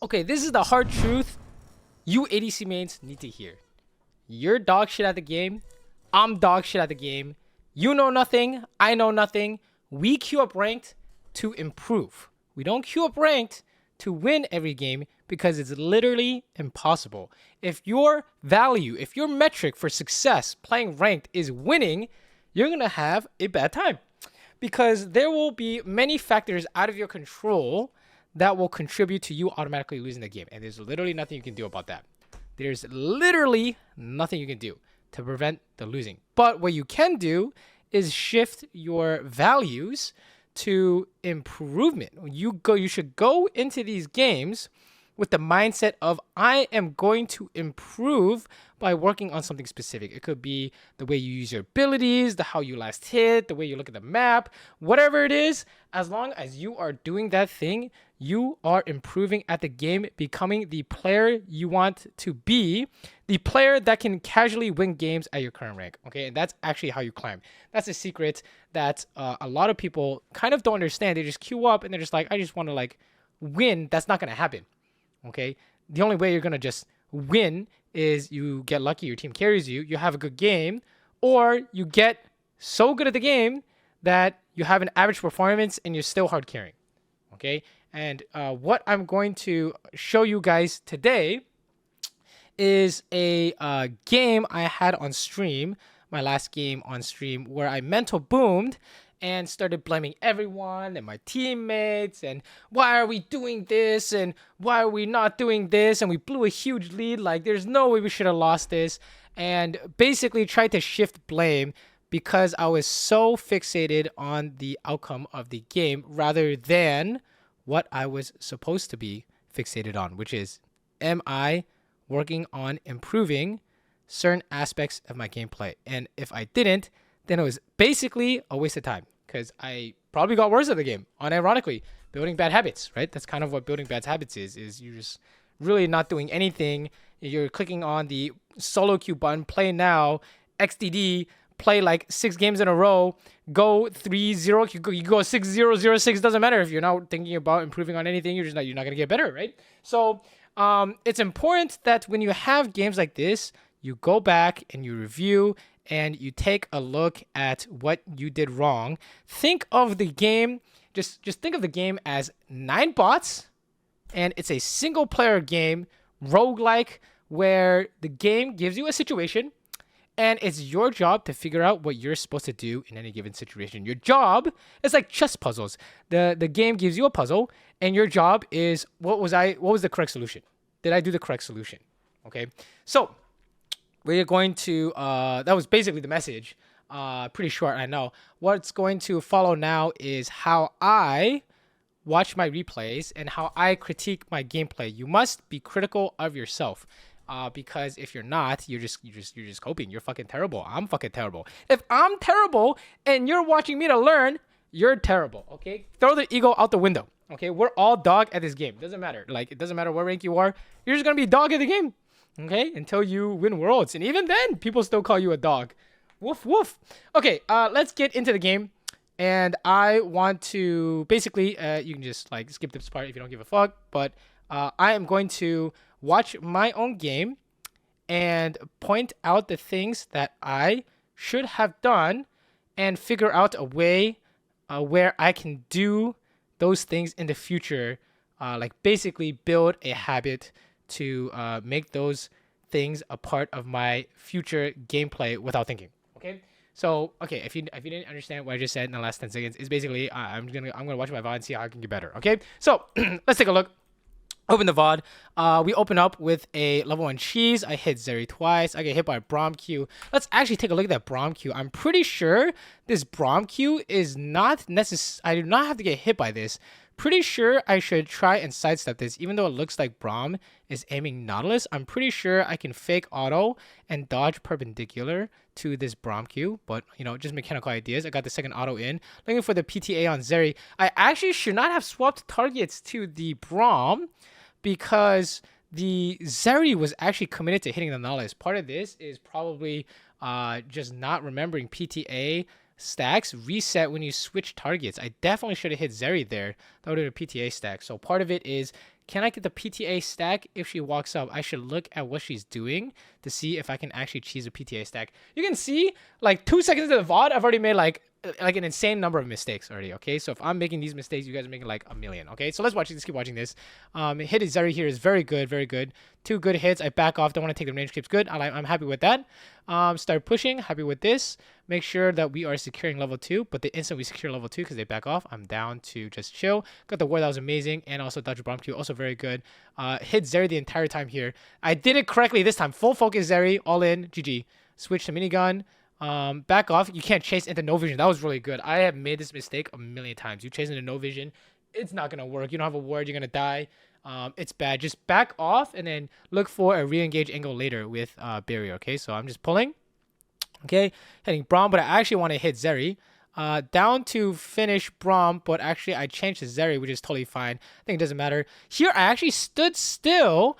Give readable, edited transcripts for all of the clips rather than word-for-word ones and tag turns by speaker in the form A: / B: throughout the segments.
A: Okay, this is the hard truth you ADC mains need to hear. You're dog shit at the game. I'm dog shit at the game. You know nothing. I know nothing. We queue up ranked to improve. We don't queue up ranked to win every game because it's literally impossible. If your value, if your metric for success playing ranked is winning, you're going to have a bad time because there will be many factors out of your control that will contribute to you automatically losing the game. And there's literally nothing you can do about that. There's literally nothing you can do to prevent the losing. But what you can do is shift your values to improvement. You should go into these games with the mindset of I am going to improve by working on something specific. It could be the way you use your abilities, how you last hit, the way you look at the map, whatever it is. As long as you are doing that thing, you are improving at the game, becoming the player you want to be, the player that can casually win games at your current rank. Okay, and that's actually how you climb. That's a secret that a lot of people kind of don't understand. They just queue up and they're just like, I just want to like win. That's not gonna happen. Okay, the only way you're gonna just win is you get lucky, your team carries you, you have a good game, or you get so good at the game that you have an average performance and you're still hard carrying. Okay, and what I'm going to show you guys today is a game I had on stream, my last game on stream, where I mental boomed and started blaming everyone and my teammates and why are we doing this and why are we not doing this, and we blew a huge lead, like there's no way we should have lost this, and basically tried to shift blame because I was so fixated on the outcome of the game rather than what I was supposed to be fixated on, which is, am I working on improving certain aspects of my gameplay? And if I didn't, then it was basically a waste of time because I probably got worse at the game, unironically. Building bad habits, right? That's kind of what building bad habits is you're just really not doing anything. You're clicking on the solo queue button, play now, XDD, play like 6 games in a row, go 3-0, you go 6-0, 0-6, doesn't matter if you're not thinking about improving on anything, you're not going to get better, right? So it's important that when you have games like this, you go back and you review and you take a look at what you did wrong. Think of the game, just think of the game as 9 bots, and it's a single player game, roguelike, where the game gives you a situation, and it's your job to figure out what you're supposed to do in any given situation. Your job is like chess puzzles. The game gives you a puzzle, and your job is what was the correct solution? Did I do the correct solution? Okay, so we're going to that was basically the message. Pretty short, I know. What's going to follow now is how I watch my replays and how I critique my gameplay. You must be critical of yourself. Because if you're not, you're just coping. You're fucking terrible. I'm fucking terrible. If I'm terrible and you're watching me to learn, you're terrible. Okay, throw the ego out the window. Okay, we're all dog at this game. Doesn't matter. Like, it doesn't matter what rank you are. You're just gonna be dog at the game. Okay, until you win worlds, and even then, people still call you a dog. Woof woof. Okay, let's get into the game. And I want to basically, you can just like skip this part if you don't give a fuck. But I am going to watch my own game and point out the things that I should have done and figure out a way where I can do those things in the future, like basically build a habit to make those things a part of my future gameplay without thinking. Okay, so if you didn't understand what I just said in the last 10 seconds, is basically I'm gonna watch my VOD and see how I can get better. Okay, so let's take a look. Open the VOD. We open up with a level 1 cheese. I hit Zeri twice. I get hit by Braum Q. Let's actually take a look at that Braum Q. I'm pretty sure this Braum Q is not necessary. I do not have to get hit by this. Pretty sure I should try and sidestep this, even though it looks like Braum is aiming Nautilus. I'm pretty sure I can fake auto and dodge perpendicular to this Braum Q, but you know, just mechanical ideas. I got the second auto in. Looking for the PTA on Zeri. I actually should not have swapped targets to the Braum, because the Zeri was actually committed to hitting the Nautilus. Part of this is probably just not remembering PTA stacks reset when you switch targets. I definitely should have hit Zeri there. That would have been a PTA stack. So part of it is Can I get the PTA stack if she walks up? I should look at what she's doing to see if I can actually cheese a PTA stack. You can see, like 2 seconds into the VOD, I've already made like an insane number of mistakes already, okay? So if I'm making these mistakes, you guys are making like a million, okay? So let's watch it. Let's keep watching this. Hit Zeri here is very good, very good. 2 good hits. I back off. Don't want to take the range creeps. Good. I'm happy with that. Start pushing. Happy with this. Make sure that we are securing level 2, but the instant we secure level 2, because they back off, I'm down to just chill. Got the ward. That was amazing. And also dodge bomb Q. Also very good. Hit Zeri the entire time here. I did it correctly this time. Full focus Zeri. All in. GG. Switch to minigun. Back off. You can't chase into no vision. That was really good. I have made this mistake a million times. You chase into no vision, it's not gonna work. You don't have a ward, you're gonna die. It's bad. Just back off and then look for a re-engage angle later with barrier. Okay, so I'm just pulling. Okay, hitting Braum, but I actually want to hit Zeri. Down to finish Braum, but actually I changed to Zeri, which is totally fine. I think it doesn't matter. Here I actually stood still.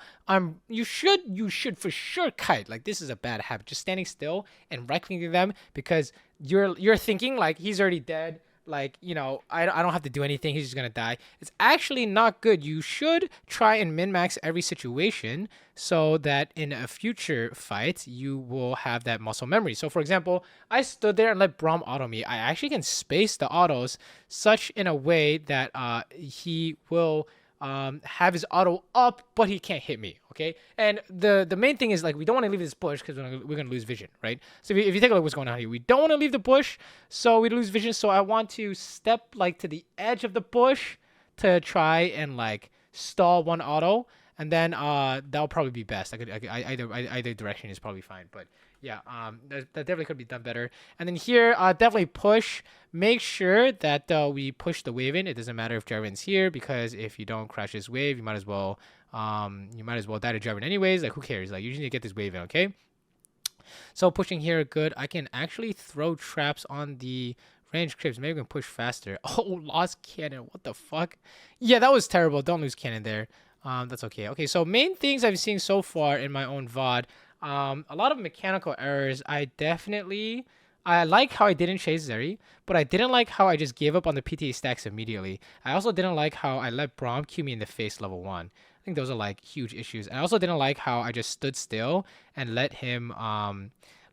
A: You should for sure kite. Like, this is a bad habit. Just standing still and right-clicking them because you're thinking like he's already dead. Like, you know, I don't have to do anything. He's just gonna die. It's actually not good. You should try and min-max every situation so that in a future fight, you will have that muscle memory. So, for example, I stood there and let Braum auto me. I actually can space the autos such in a way that he will have his auto up, but he can't hit me, okay? And the main thing is, like, we don't want to leave this bush because we're gonna lose vision, right? So if you take a look at what's going on here, we don't want to leave the bush, so we lose vision. So I want to step like to the edge of the bush to try and like stall one auto, and then that'll probably be best. Either direction is probably fine, but yeah, that definitely could be done better. And then here, definitely push. Make sure that we push the wave in. It doesn't matter if Jarvan's here, because if you don't crash this wave, you might as well die to Jarvan anyways. Like, who cares? Like, you just need to get this wave in, okay? So pushing here, good. I can actually throw traps on the range creeps. Maybe we can push faster. Oh, lost cannon. What the fuck? Yeah, that was terrible. Don't lose cannon there. That's okay. Okay, so main things I've seen so far in my own VOD. A lot of mechanical errors. I like how I didn't chase Zeri, but I didn't like how I just gave up on the PTA stacks immediately. I also didn't like how I let Braum Q me in the face level 1. I think those are like huge issues. I also didn't like how I just stood still and let him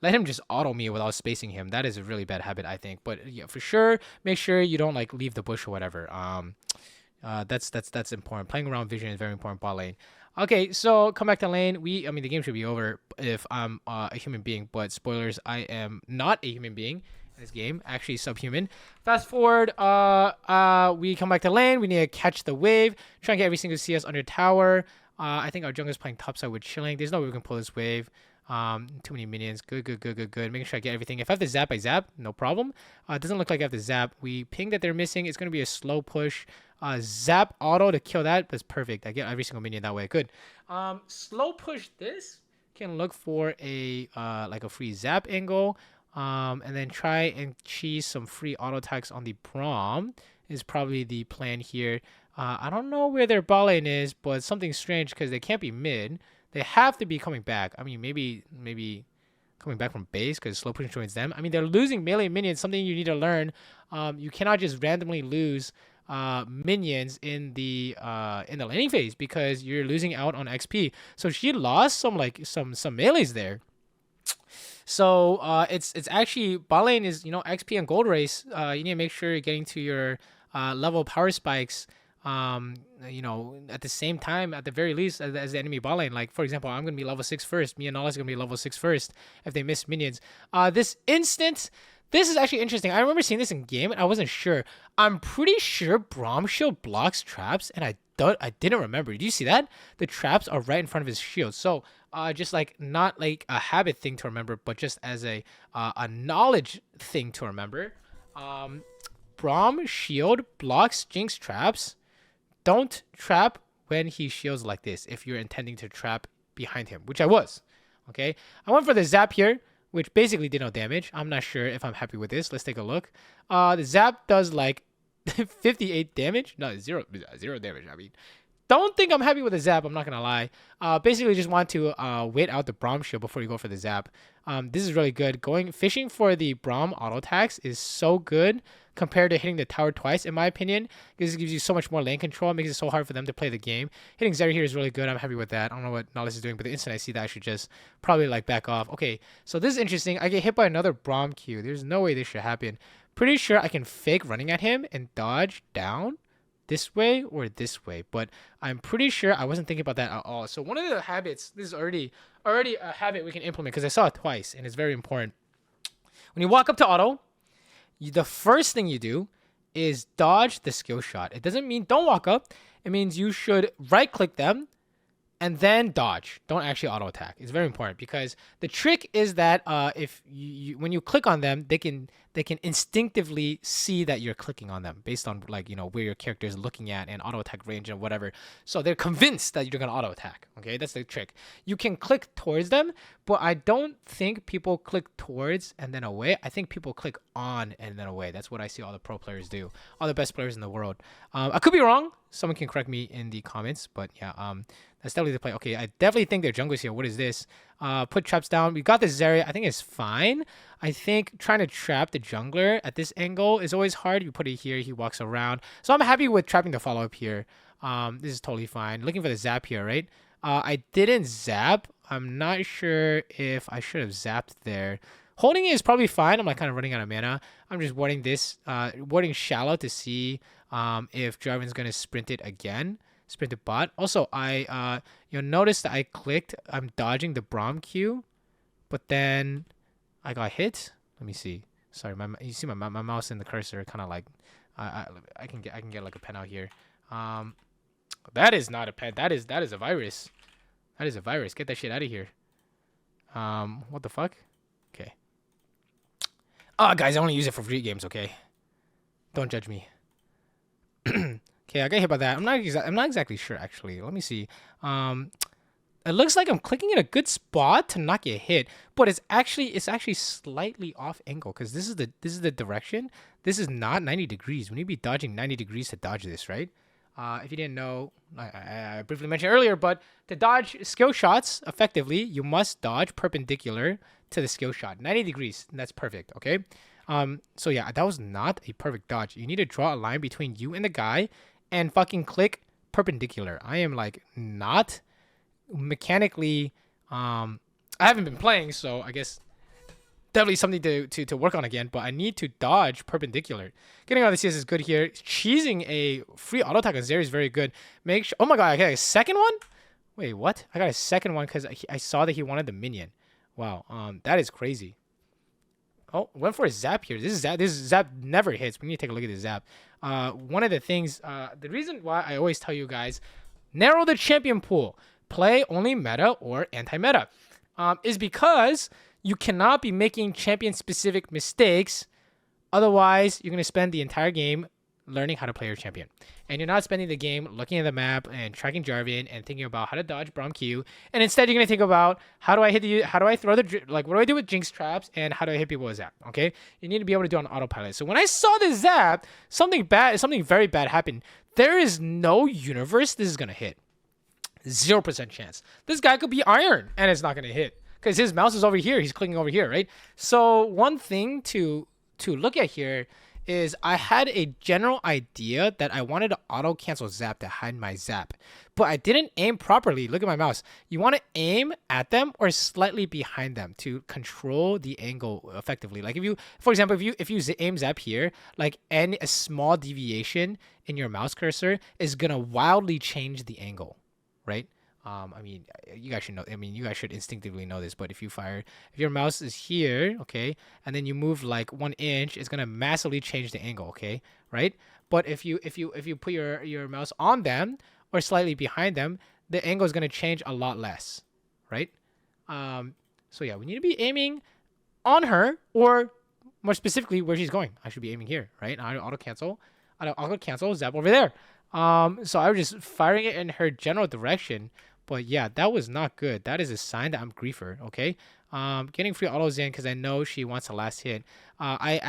A: just auto me without spacing him. That is a really bad habit, I think. But yeah, for sure, make sure you don't like leave the bush or whatever. That's important. Playing around vision is very important bot lane. Okay, so come back to lane. I mean, the game should be over if I'm a human being, but spoilers, I am not a human being in this game, actually subhuman. Fast forward, we come back to lane. We need to catch the wave, try and get every single CS under tower. I think our jungler's playing topside with chilling. There's no way we can pull this wave. Too many minions. Good. Making sure I get everything. If I have to zap, I zap. No problem. It doesn't look like I have to zap. We ping that they're missing. It's going to be a slow push. Zap auto to kill that. That's perfect. I get every single minion that way. Good. Slow push this. Can look for a like a free zap angle. And then try and cheese some free auto attacks on the Braum is probably the plan here. I don't know where their bot lane is, but something strange because they can't be mid. They have to be coming back. I mean, maybe coming back from base because slow pushing joins them. I mean, they're losing melee minions. Something you need to learn. You cannot just randomly lose minions in the laning phase because you're losing out on XP. So she lost some melees there. So it's actually bot lane is XP and gold race. You need to make sure you're getting to your level power spikes. At the same time, at the very least, as the enemy bot lane. Like, for example, I'm gonna be level 6 first. Me and Nala's gonna be level 6 first if they miss minions. This is actually interesting. I remember seeing this in game and I wasn't sure. I'm pretty sure Braum shield blocks traps, and I didn't remember. Did you see that? The traps are right in front of his shield. So just like not like a habit thing to remember, but just as a knowledge thing to remember. Braum shield blocks Jinx traps. Don't trap when he shields like this if you're intending to trap behind him, which I was. Okay, I went for the zap here, which basically did no damage. I'm not sure if I'm happy with this. Let's take a look. The zap does like 58 damage. No, zero damage. I mean, don't think I'm happy with the zap. I'm not gonna lie. Basically just want to wait out the Braum shield before you go for the zap. This is really good. Fishing for the Braum auto attacks is so good compared to hitting the tower twice, in my opinion, because it gives you so much more lane control. It makes it so hard for them to play the game. Hitting Zeri here is really good. I'm happy with that. I don't know what Nautilus is doing, but the instant I see that, I should just probably like back off. Okay, so this is interesting. I get hit by another Braum Q. There's no way this should happen. Pretty sure I can fake running at him and dodge down this way or this way, but I'm pretty sure I wasn't thinking about that at all. So one of the habits, this is already a habit we can implement because I saw it twice and it's very important. When you walk up to auto, the first thing you do is dodge the skill shot. It doesn't mean don't walk up. It means you should right click them and then dodge. Don't actually auto attack. It's very important because the trick is that if when you click on them, they can instinctively see that you're clicking on them based on like where your character is looking at and auto attack range and whatever. So they're convinced that you're gonna auto attack. Okay, that's the trick. You can click towards them, but I don't think people click towards and then away. I think people click on and then away. That's what I see all the pro players do. All the best players in the world. I could be wrong. Someone can correct me in the comments, but yeah, that's definitely the play. Okay, I definitely think they're junglers here. What is this? Put traps down. We got the Zeri. I think it's fine. I think trying to trap the jungler at this angle is always hard. You put it here, he walks around. So I'm happy with trapping the follow-up here. This is totally fine. Looking for the zap here, right? I didn't zap. I'm not sure if I should have zapped there. Holding it is probably fine. I'm like kind of running out of mana. I'm just warding this, warding shallow to see if Jarvan's going to sprint it again. Sprint the bot. Also, you'll notice that I clicked. I'm dodging the Braum Q, but then I got hit. Let me see. Sorry, you see my mouse and the cursor kind of like I can get like a pen out here. That is not a pen. That is a virus. That is a virus. Get that shit out of here. What the fuck? Okay. Guys, I only use it for free games. Okay. Don't judge me. Okay, I got hit by that. I'm not exactly sure actually. Let me see. It looks like I'm clicking in a good spot to not get hit, but it's actually slightly off angle because this is the direction. This is not 90 degrees. We need to be dodging 90 degrees to dodge this, right? If you didn't know, I briefly mentioned earlier, but to dodge skill shots effectively, you must dodge perpendicular to the skill shot, 90 degrees. And that's perfect. Okay. So yeah, that was not a perfect dodge. You need to draw a line between you and the guy and fucking click perpendicular. I am like not mechanically I haven't been playing, so I guess definitely something to work on again, but I need to dodge perpendicular. Getting out of the CS is good here. Cheesing a free auto attack on Zeri is very good. Make sure, oh my god, I got a second one? Wait, what? I got a second one because I saw that he wanted the minion. Wow, that is crazy. Oh, went for a zap here. This zap never hits. We need to take a look at this zap. One of the things, the reason why I always tell you guys, narrow the champion pool. Play only meta or anti-meta. Is because you cannot be making champion-specific mistakes. Otherwise, you're going to spend the entire game learning how to play your champion. And you're not spending the game looking at the map and tracking Jarvan and thinking about how to dodge Braum Q. And instead, you're going to think about how do I throw the, like, what do I do with Jinx traps and how do I hit people with zap, okay? You need to be able to do it on autopilot. So when I saw the zap, something very bad happened. There is no universe this is going to hit. 0% chance. This guy could be iron and it's not going to hit because his mouse is over here. He's clicking over here, right? So one thing to look at here is I had a general idea that I wanted to auto cancel zap to hide my zap, but I didn't aim properly. Look at my mouse. You want to aim at them or slightly behind them to control the angle effectively. Like if you, for example, if you aim zap here, like a small deviation in your mouse cursor is gonna wildly change the angle, right? I mean, you guys should know. I mean, you guys should instinctively know this. But if your mouse is here, okay, and then you move like 1 inch, it's gonna massively change the angle, okay, right? But if you put your mouse on them or slightly behind them, the angle is gonna change a lot less, right? So yeah, we need to be aiming on her, or more specifically, where she's going. I should be aiming here, right? I auto cancel, zap over there. So I was just firing it in her general direction. But yeah, that was not good. That is a sign that I'm griefer, okay? Getting free autos in because I know she wants the last hit. I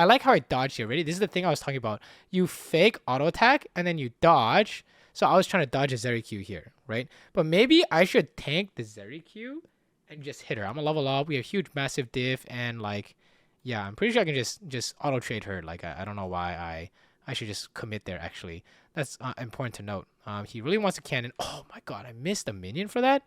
A: like how I dodged here. Ready? This is the thing I was talking about. You fake auto attack and then you dodge. So I was trying to dodge a Zeri Q here, right? But maybe I should tank the Zeri Q and just hit her. I'm gonna level up. We have huge, massive diff, and like Yeah, I'm pretty sure I can just auto trade her. Like I don't know why I should just commit there. Actually, that's important to note. He really wants a cannon. Oh my god, I missed a minion for that.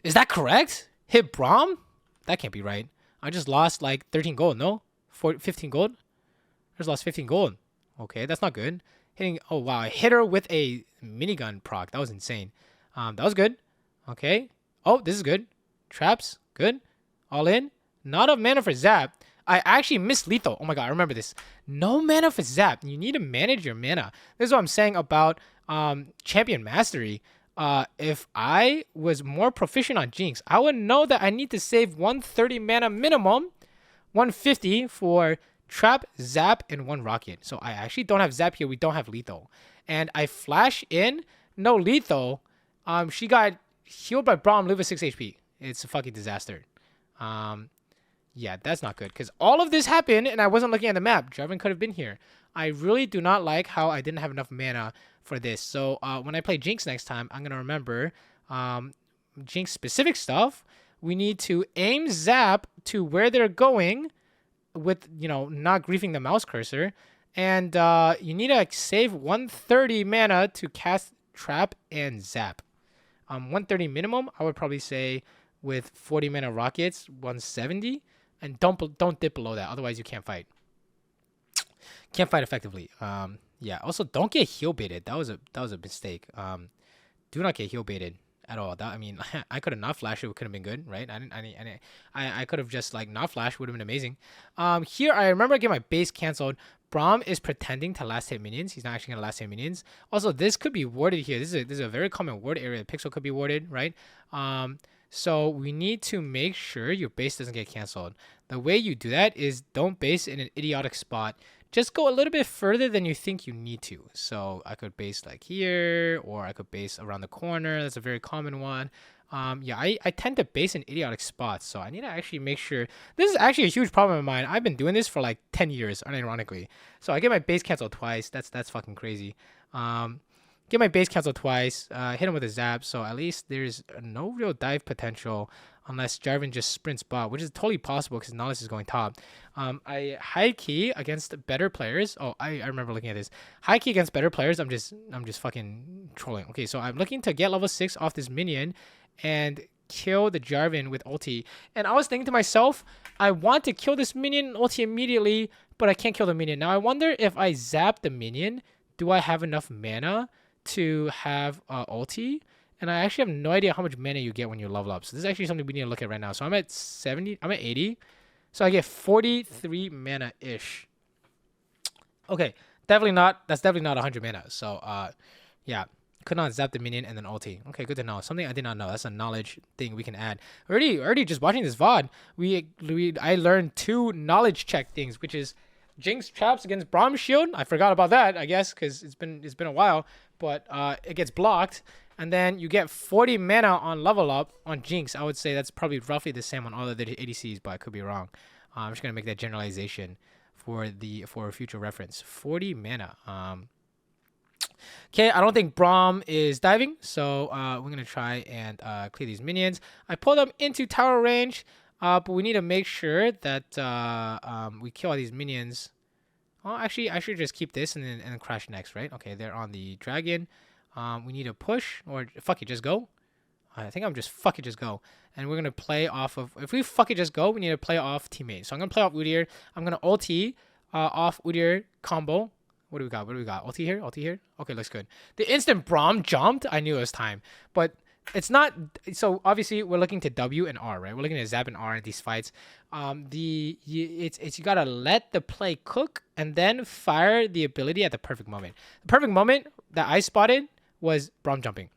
A: Is that correct? Hit Braum? That can't be right. I just lost like 13 gold. No, 15 gold. I just lost 15 gold. Okay, that's not good. Hitting. Oh wow, I hit her with a minigun proc. That was insane. That was good. Okay. Oh, this is good. Traps, good. All in. Not enough mana for Zap. I actually missed lethal. Oh my god, I remember this. No mana for Zap. You need to manage your mana. This is what I'm saying about champion mastery. If I was more proficient on Jinx, I would know that I need to save 130 mana minimum, 150 for Trap, Zap, and 1 Rocket. So I actually don't have Zap here. We don't have lethal. And I flash in, no lethal. She got healed by Braum, live with 6 HP. It's a fucking disaster. Yeah, that's not good. Because all of this happened, and I wasn't looking at the map. Jarvan could have been here. I really do not like how I didn't have enough mana for this. So when I play Jinx next time, I'm going to remember Jinx-specific stuff. We need to aim Zap to where they're going with, you know, not griefing the mouse cursor. And you need to save 130 mana to cast Trap and Zap. 130 minimum, I would probably say with 40 mana rockets, 170. And don't dip below that, otherwise you can't fight. Can't fight effectively. Yeah. Also, don't get heal baited. That was a mistake. Do not get heal baited at all. I mean, I could have not flashed. It could have been good, right? I could have just like not flashed. Would have been amazing. Here I remember getting my base canceled. Braum is pretending to last hit minions. He's not actually gonna last hit minions. Also, this could be warded here. This is a very common ward area. The pixel could be warded, right? So we need to make sure your base doesn't get canceled. The way you do that is don't base in an idiotic spot. Just go a little bit further than you think you need to. So I could base like here, or I could base around the corner. That's a very common one. Yeah, I tend to base in idiotic spots. So I need to actually make sure. This is actually a huge problem of mine. I've been doing this for like 10 years, unironically. So I get my base canceled twice. That's fucking crazy. Get my base canceled twice, hit him with a zap, so at least there's no real dive potential unless Jarvan just sprints bot, which is totally possible because Nautilus is going top. I high key against better players. Oh, I remember looking at this. High key against better players, I'm just fucking trolling. Okay, so I'm looking to get level 6 off this minion and kill the Jarvan with ulti. And I was thinking to myself, I want to kill this minion ulti immediately, but I can't kill the minion. Now I wonder if I zap the minion, do I have enough mana to have ulti? And I actually have no idea how much mana you get when you level up. So this is actually something we need to look at right now. So I'm at 70, I'm at 80. So I get 43 mana-ish. Okay, definitely not, that's definitely not 100 mana. So yeah, could not zap the minion and then ulti. Okay, good to know. Something I did not know. That's a knowledge thing we can add. Already just watching this VOD, I learned 2 knowledge check things, which is Jinx traps against Braum shield. I forgot about that, I guess, because it's been a while. But it gets blocked, and then you get 40 mana on level up on Jinx. I would say that's probably roughly the same on all of the ADCs, but I could be wrong. I'm just gonna make that generalization for future reference. 40 mana. Okay, I don't think Braum is diving, so we're gonna try and clear these minions. I pull them into tower range. But we need to make sure that we kill all these minions. Oh, actually, I should just keep this and then crash next, right? Okay, they're on the dragon. We need to push, or fuck it, just go. I think I'm just fuck it, just go. And we're going to play off of, if we fuck it, just go, we need to play off teammate. So I'm going to play off Udyr. I'm going to ulti off Udyr combo. What do we got? Ulti here? Ulti here? Okay, looks good. The instant Braum jumped, I knew it was time. But it's not, so obviously we're looking to W and R, right? We're looking at Zap and R in these fights. You gotta let the play cook and then fire the ability at the perfect moment. The perfect moment that I spotted was Braum jumping,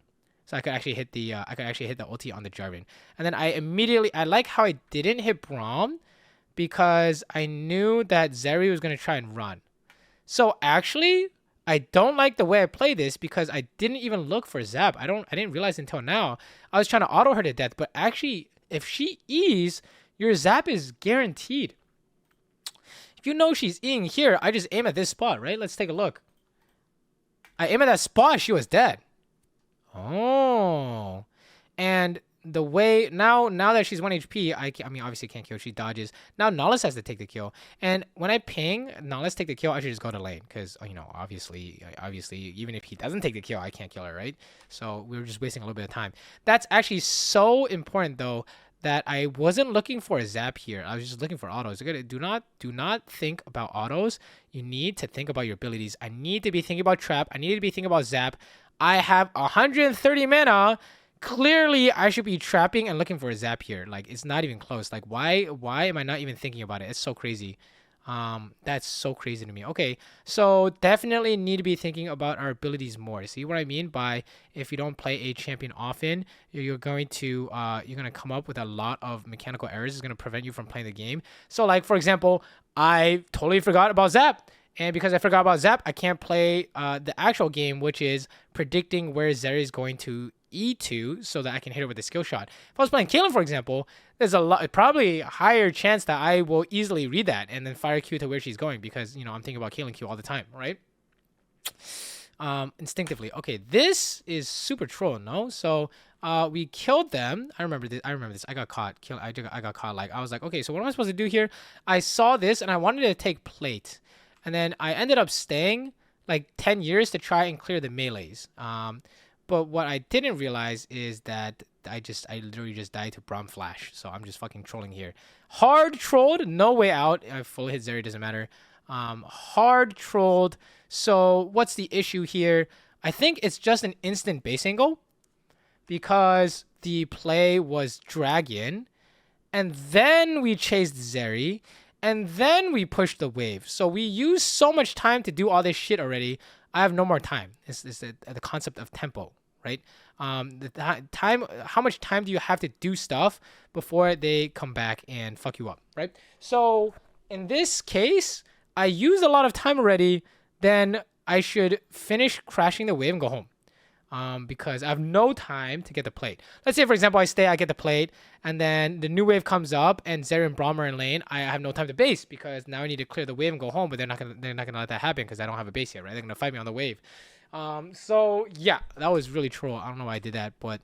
A: so I could actually hit the ulti on the Jarvan. And then I like how I didn't hit Braum because I knew that Zeri was gonna try and run. So actually, I don't like the way I play this because I didn't even look for Zap. I didn't realize until now. I was trying to auto her to death, but actually, if she E's, your Zap is guaranteed. If you know she's E'ing here, I just aim at this spot, right? Let's take a look. I aim at that spot, she was dead. Oh. And the way now that she's 1 HP, I mean obviously can't kill. She dodges. Now Nolus has to take the kill, and when I ping Nolus take the kill, I should just go to lane because obviously even if he doesn't take the kill, I can't kill her, right? So we were just wasting a little bit of time. That's actually so important though that I wasn't looking for a zap here. I was just looking for autos. Do not think about autos. You need to think about your abilities. I need to be thinking about trap. I need to be thinking about zap. I have 130 mana. Clearly, I should be trapping and looking for a zap here. Like, it's not even close. Like, why am I not even thinking about it? It's so crazy. That's so crazy to me. Okay, so definitely need to be thinking about our abilities more. See what I mean by if you don't play a champion often, you're going to come up with a lot of mechanical errors. It's going to prevent you from playing the game. So, like, for example, I totally forgot about zap. And because I forgot about zap, I can't play the actual game, which is predicting where Zeri is going to E2 so that I can hit her with a skill shot. If I was playing Caitlyn, for example, there's probably a higher chance that I will easily read that and then fire Q to where she's going because, I'm thinking about Caitlyn Q all the time, right? Instinctively. Okay, this is super troll, no? So we killed them. I remember this. I got caught. I got caught. Like, I was like, okay, so what am I supposed to do here? I saw this and I wanted to take plate. And then I ended up staying like 10 years to try and clear the melees. But what I didn't realize is that I literally just died to Braum Flash. So I'm just fucking trolling here. Hard trolled, no way out. I fully hit Zeri, doesn't matter. Hard trolled. So what's the issue here? I think it's just an instant base angle because the play was Dragon. And then we chased Zeri. And then we pushed the wave. So we used so much time to do all this shit already. I have no more time. It's the concept of tempo, right? The time. How much time do you have to do stuff before they come back and fuck you up, right? So in this case, I used a lot of time already. Then I should finish crashing the wave and go home. Because I have no time to get the plate. Let's say, for example, I stay, I get the plate, and then the new wave comes up, and Zeri and Braum are in lane. I have no time to base because now I need to clear the wave and go home. But they're not gonna let that happen because I don't have a base yet, right? They're gonna fight me on the wave. So yeah, that was really troll. I don't know why I did that, but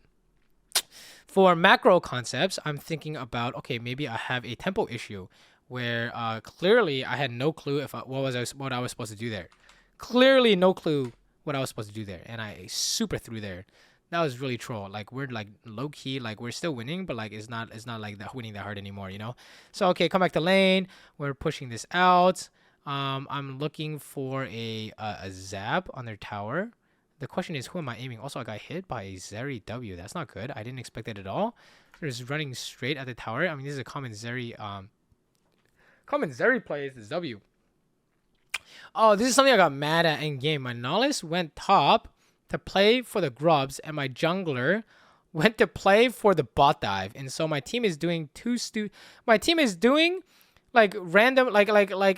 A: for macro concepts, I'm thinking about okay, maybe I have a tempo issue where clearly I had no clue what I was supposed to do there. Clearly, no clue what I was supposed to do there, and I super threw there. That was really troll. Like, we're like low key, like we're still winning, but like it's not like that winning that hard anymore, So okay, come back to lane. We're pushing this out. I'm looking for a zap on their tower. The question is, who am I aiming? Also, I got hit by a Zeri W. That's not good. I didn't expect that at all. They're just running straight at the tower. I mean, this is a common Zeri play is this W. Oh, this is something I got mad at in game. My Nolus went top to play for the grubs, and my jungler went to play for the bot dive. And so my team is doing my team is doing like random, like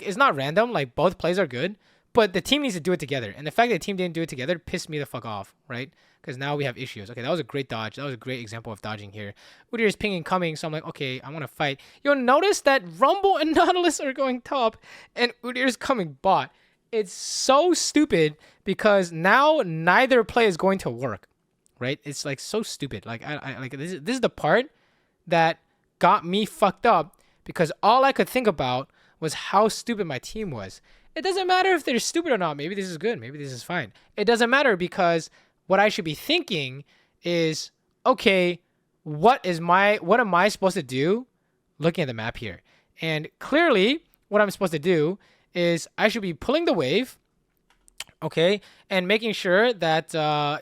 A: it's not random. Like both plays are good, but the team needs to do it together. And the fact that the team didn't do it together pissed me the fuck off, right? Because now we have issues. Okay, that was a great dodge. That was a great example of dodging here. Udyr is pinging coming, so I'm like, okay, I want to fight. You'll notice that Rumble and Nautilus are going top, and Udyr is coming bot. It's so stupid because now neither play is going to work, right? It's like so stupid. Like I like this is the part that got me fucked up because all I could think about was how stupid my team was. It doesn't matter if they're stupid or not. Maybe this is good. Maybe this is fine. It doesn't matter because what I should be thinking is, okay, what am I supposed to do looking at the map here? And clearly what I'm supposed to do is I should be pulling the wave, okay, and making sure that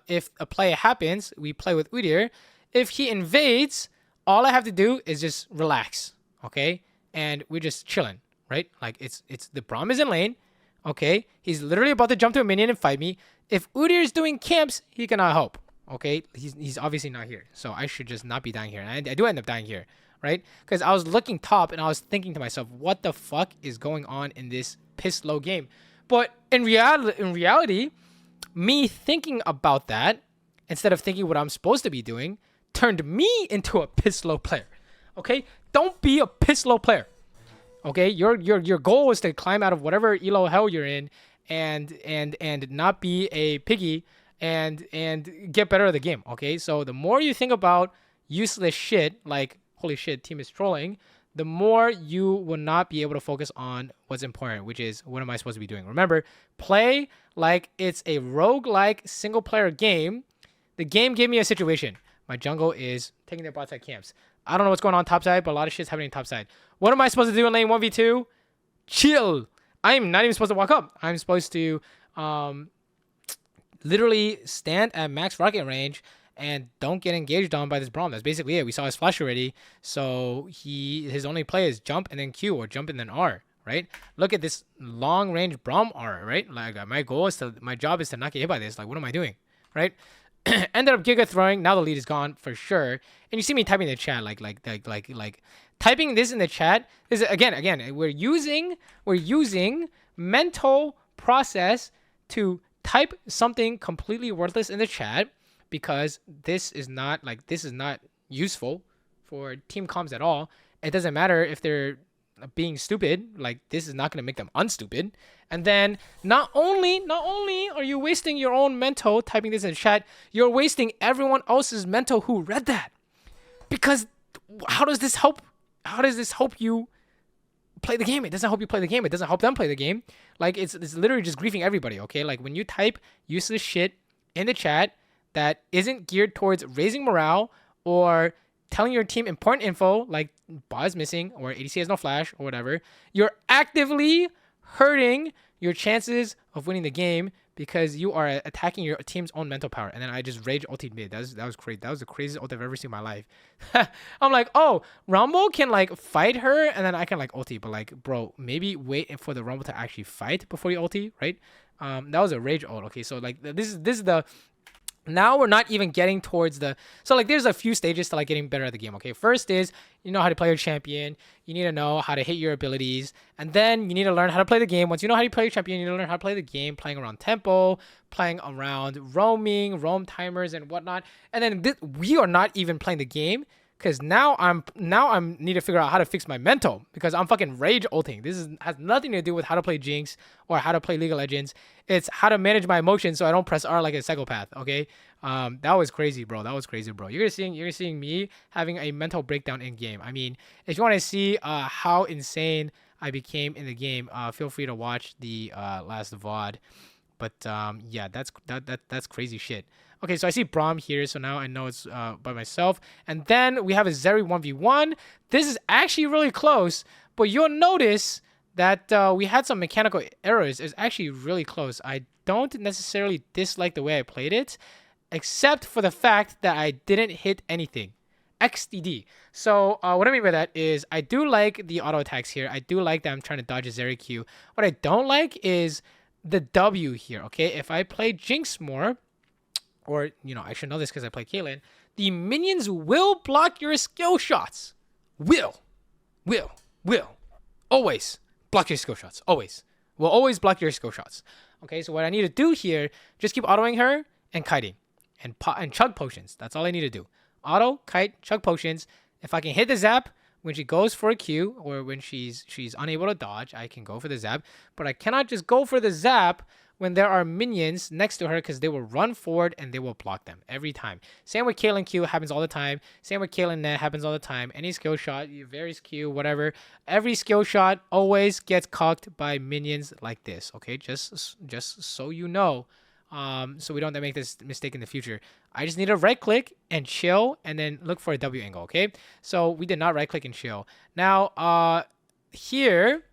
A: if a play happens, we play with Udyr. If he invades, all I have to do is just relax, okay, and we're just chilling, right? Like it's the Braum is in lane, okay. He's literally about to jump to a minion and fight me. If Udyr is doing camps, he cannot help, okay. He's obviously not here, so I should just not be dying here, and I do end up dying here, right? Because I was looking top and I was thinking to myself, what the fuck is going on in this piss low game? But in reality, me thinking about that instead of thinking what I'm supposed to be doing turned me into a piss low player. Okay, don't be a piss low player. Okay, your goal is to climb out of whatever elo hell you're in and not be a piggy and get better at the game. Okay, so the more you think about useless shit, like, holy shit, team is trolling, the more you will not be able to focus on what's important, which is, what am I supposed to be doing? Remember, play like it's a roguelike single-player game. The game gave me a situation. My jungle is taking their bot side camps. I don't know what's going on top side, but a lot of shit's happening top side. What am I supposed to do in lane 1v2? Chill. I'm not even supposed to walk up. I'm supposed to literally stand at max rocket range and don't get engaged on by this Braum. That's basically it. We saw his flash already. So his only play is jump and then Q, or jump and then R, right? Look at this long range Braum R, right? Like, my job is to not get hit by this. Like, what am I doing, right? Ended up Giga throwing. Now the lead is gone for sure. And you see me typing in the chat, like typing this in the chat is again. We're using mental process to type something completely worthless in the chat, because this is not useful for team comms at all. It doesn't matter if they're being stupid. Like, this is not going to make them unstupid. And then not only are you wasting your own mental typing this in the chat, you're wasting everyone else's mental who read that. Because how does this help you play the game? It doesn't help you play the game. It doesn't help them play the game. Like, it's literally just griefing everybody, okay? Like, when you type useless shit in the chat that isn't geared towards raising morale or telling your team important info, like bot is missing or ADC has no flash or whatever, you're actively hurting your chances of winning the game, because you are attacking your team's own mental power. And then I just rage ulted mid. That was crazy. That was the craziest ult I've ever seen in my life. I'm like, oh, Rumble can like fight her and then I can like ulti. But like, bro, maybe wait for the Rumble to actually fight before you ulti, right? That was a rage ult. Okay, so like this is the. Now we're not even getting towards the... So, like, there's a few stages to, like, getting better at the game, okay? First is, you know how to play your champion. You need to know how to hit your abilities. And then you need to learn how to play the game. Once you know how to play your champion, you need to learn how to play the game, playing around tempo, playing around roam timers, and whatnot. And then we are not even playing the game, because now I'm need to figure out how to fix my mental, because I'm fucking rage ulting. This has nothing to do with how to play Jinx or how to play League of Legends. It's how to manage my emotions so I don't press R like a psychopath. Okay, that was crazy, bro. You're seeing me having a mental breakdown in game. I mean, if you want to see how insane I became in the game, feel free to watch the last VOD. But yeah, that's crazy shit. Okay, so I see Braum here, so now I know it's by myself. And then we have a Zeri 1v1. This is actually really close, but you'll notice that we had some mechanical errors. It's actually really close. I don't necessarily dislike the way I played it, except for the fact that I didn't hit anything. XDD. So what I mean by that is I do like the auto attacks here. I do like that I'm trying to dodge a Zeri Q. What I don't like is the W here, okay? If I play Jinx more, or, you know, I should know this because I play Caitlyn, the minions will block your skill shots. Will. Always block your skill shots. Always. Will always block your skill shots. Okay, so what I need to do here, just keep autoing her and kiting. And chug potions. That's all I need to do. Auto, kite, chug potions. If I can hit the zap when she goes for a Q, or when she's unable to dodge, I can go for the zap. But I cannot just go for the zap when there are minions next to her, because they will run forward and they will block them every time. Same with Caitlyn Q, happens all the time. Same with Caitlyn Net, happens all the time. Any skill shot, varies Q, whatever. Every skill shot always gets cocked by minions like this, okay? Just so you know, so we don't make this mistake in the future. I just need to right click and chill and then look for a W angle, okay? So we did not right click and chill. Now, here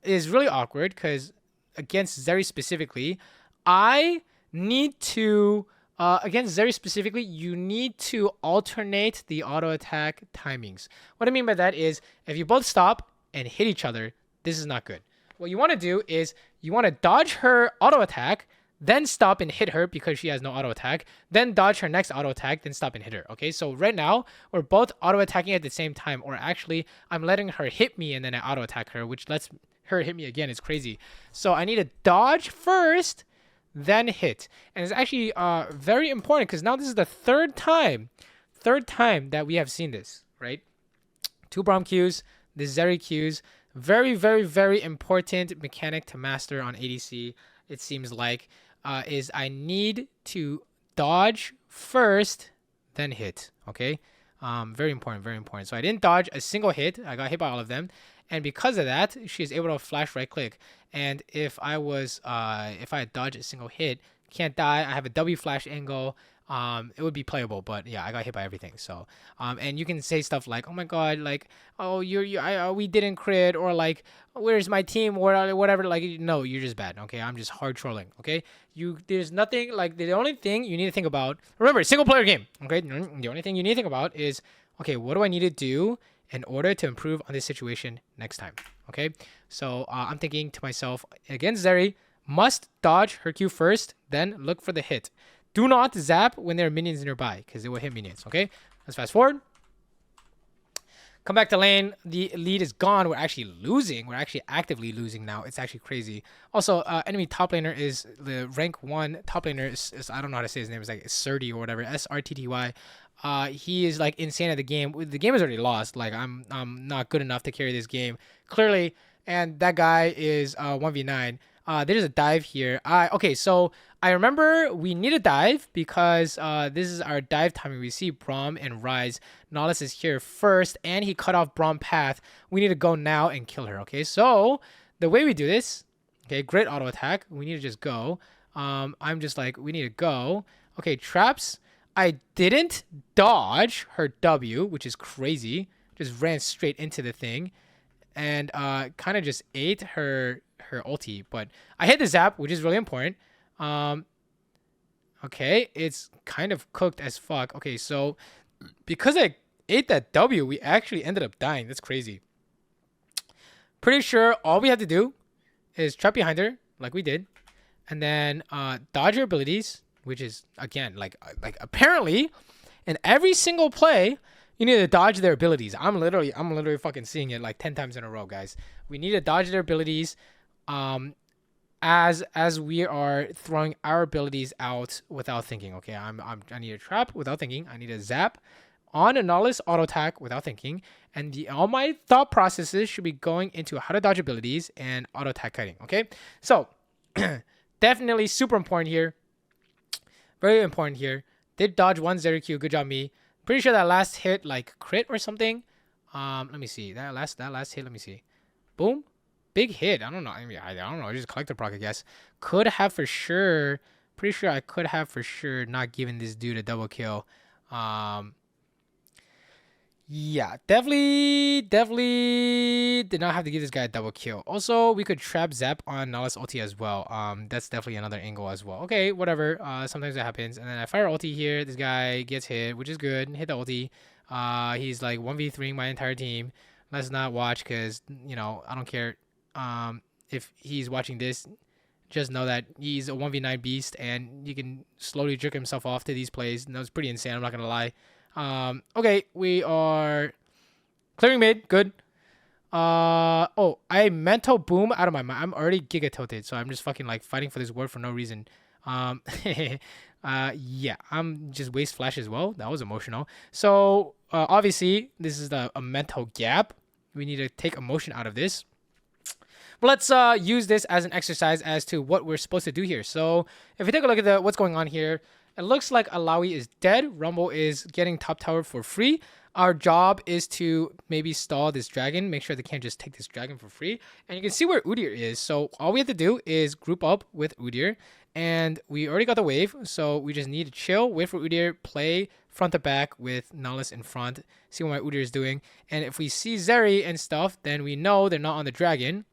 A: is really awkward, because against Zeri specifically, I need to against Zeri specifically, you need to alternate the auto attack timings. What I mean by that is, if you both stop and hit each other, this is not good. What you want to do is you want to dodge her auto attack, then stop and hit her because she has no auto attack, then dodge her next auto attack, then stop and hit her. Okay, so right now we're both auto attacking at the same time, or actually I'm letting her hit me and then I auto attack her, which lets her hit me again. It's crazy. So I need to dodge first, then hit. And it's actually very important, because now this is the third time that we have seen this, right? 2 Braum Qs, the Zeri Qs. Very, very, very important mechanic to master on ADC, it seems like, is I need to dodge first, then hit, okay? Very important, very important. So I didn't dodge a single hit. I got hit by all of them. And because of that, she is able to flash right click. And if I had dodged a single hit, can't die. I have a W flash angle. It would be playable, but yeah, I got hit by everything. So, and you can say stuff like, "Oh my god," like, "Oh, we didn't crit," or like, "Where's my team?" or whatever. Like, no, you're just bad. Okay, I'm just hard trolling. Okay, there's nothing like the only thing you need to think about. Remember, single player game. Okay, the only thing you need to think about is, okay, what do I need to do in order to improve on this situation next time? Okay, so I'm thinking to myself, against Zeri, must dodge her Q first, then look for the hit. Do not zap when there are minions nearby, because it will hit minions, okay? Let's fast forward. Come back to lane. The lead is gone. We're actually losing. We're actually actively losing now. It's actually crazy. Also, enemy top laner is the rank 1 top laner is I don't know how to say his name. It's like Surdy or whatever. SRTTY. He is like insane at the game. The game is already lost. Like I'm not good enough to carry this game clearly. And that guy is 1v9. There's a dive here. Okay, so I remember we need a dive because this is our dive timing. We see Braum and Rise. Nautilus is here first, and he cut off Braum path. We need to go now and kill her. Okay, so the way we do this, okay, great auto attack. We need to just go. I'm just like, we need to go. Okay, traps. I didn't dodge her W, which is crazy. Just ran straight into the thing, and kind of just ate her ulti. But I hit the zap, which is really important. Okay, it's kind of cooked as fuck. Okay, so because I ate that W, we actually ended up dying. That's crazy. Pretty sure all we have to do is trap behind her, like we did, and then dodge her abilities, which is again like apparently in every single play you need to dodge their abilities. I'm literally fucking seeing it like 10 times in a row, guys. We need to dodge their abilities as we are throwing our abilities out without thinking. Okay, I need a trap without thinking. I need a zap on a Nautilus auto attack without thinking. And all my thought processes should be going into how to dodge abilities and auto attack kiting. Okay, so definitely super important here. Very important here. Did dodge one Zeri Q. Good job, me. Pretty sure that last hit like crit or something. Let me see. That last hit. Let me see. Boom. Big hit. I don't know. I mean, I don't know. Just collector proc, I guess. Could have for sure. Pretty sure I could have for sure not given this dude a double kill. Yeah, definitely did not have to give this guy a double kill. Also, we could trap zap on Nautilus ulti as well. That's definitely another angle as well. Okay, whatever. Sometimes that happens. And then I fire ulti here. This guy gets hit, which is good. Hit the ulti. He's like 1v3ing my entire team. Let's not watch because, you know, I don't care. If he's watching this, just know that he's a 1v9 beast and you can slowly jerk himself off to these plays. And that was pretty insane. I'm not going to lie. Okay, we are clearing mid. Good. Oh, I mental boom out of my mind. I'm already giga tilted, so I'm just fucking like fighting for this word for no reason. Yeah, I'm just waste flash as well. That was emotional. So, obviously, this is a mental gap. We need to take emotion out of this. But let's use this as an exercise as to what we're supposed to do here. So, if we take a look at what's going on here, it looks like Alawi is dead. Rumble is getting top tower for free. Our job is to maybe stall this dragon. Make sure they can't just take this dragon for free. And you can see where Udyr is. So all we have to do is group up with Udyr. And we already got the wave. So we just need to chill, wait for Udyr, play front to back with Nautilus in front. See what my Udyr is doing. And if we see Zeri and stuff, then we know they're not on the dragon.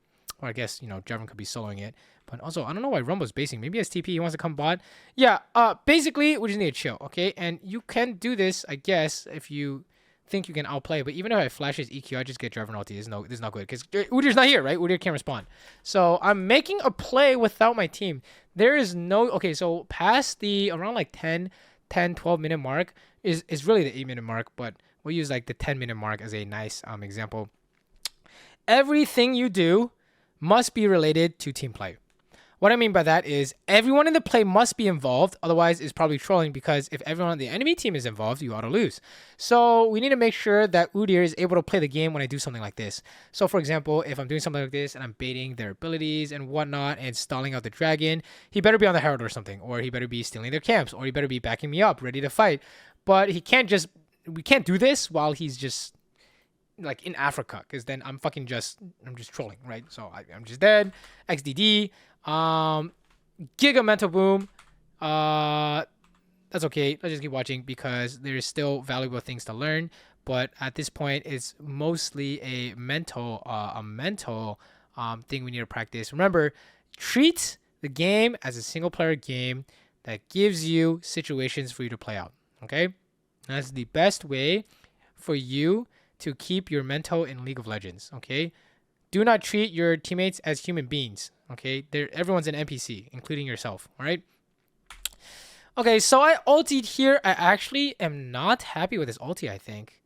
A: Or I guess, you know, Javin could be soloing it. But also, I don't know why Rumble's basing. Maybe as TP, he wants to come bot. Yeah, basically, we just need to chill, okay? And you can do this, I guess, if you think you can outplay. But even if I flash his EQ, I just get Javin ulti. This is not good. Because Udyr's not here, right? Udyr can't respond. So, I'm making a play without my team. There is no... Okay, so past the around like 10, 12 minute mark is really the 8-minute mark. But we'll use like the 10-minute mark as a nice example. Everything you do must be related to team play. What I mean by that is everyone in the play must be involved. Otherwise, it's probably trolling because if everyone on the enemy team is involved, you ought to lose. So we need to make sure that Udyr is able to play the game when I do something like this. So for example, if I'm doing something like this and I'm baiting their abilities and whatnot and stalling out the dragon, he better be on the Herald or something. Or he better be stealing their camps. Or he better be backing me up, ready to fight. But he can't just we can't do this while he's just like in Africa, because then I'm just trolling, right? So I'm just dead. XDD. Giga mental boom. That's okay. Let's just keep watching because there's still valuable things to learn. But at this point, it's mostly a mental thing we need to practice. Remember, treat the game as a single player game that gives you situations for you to play out. Okay, that's the best way for you to keep your mental in League of Legends. Okay, do not treat your teammates as human beings. Okay, everyone's an NPC, including yourself. All right. Okay, so I ultied here. I actually am not happy with this ulti, I think,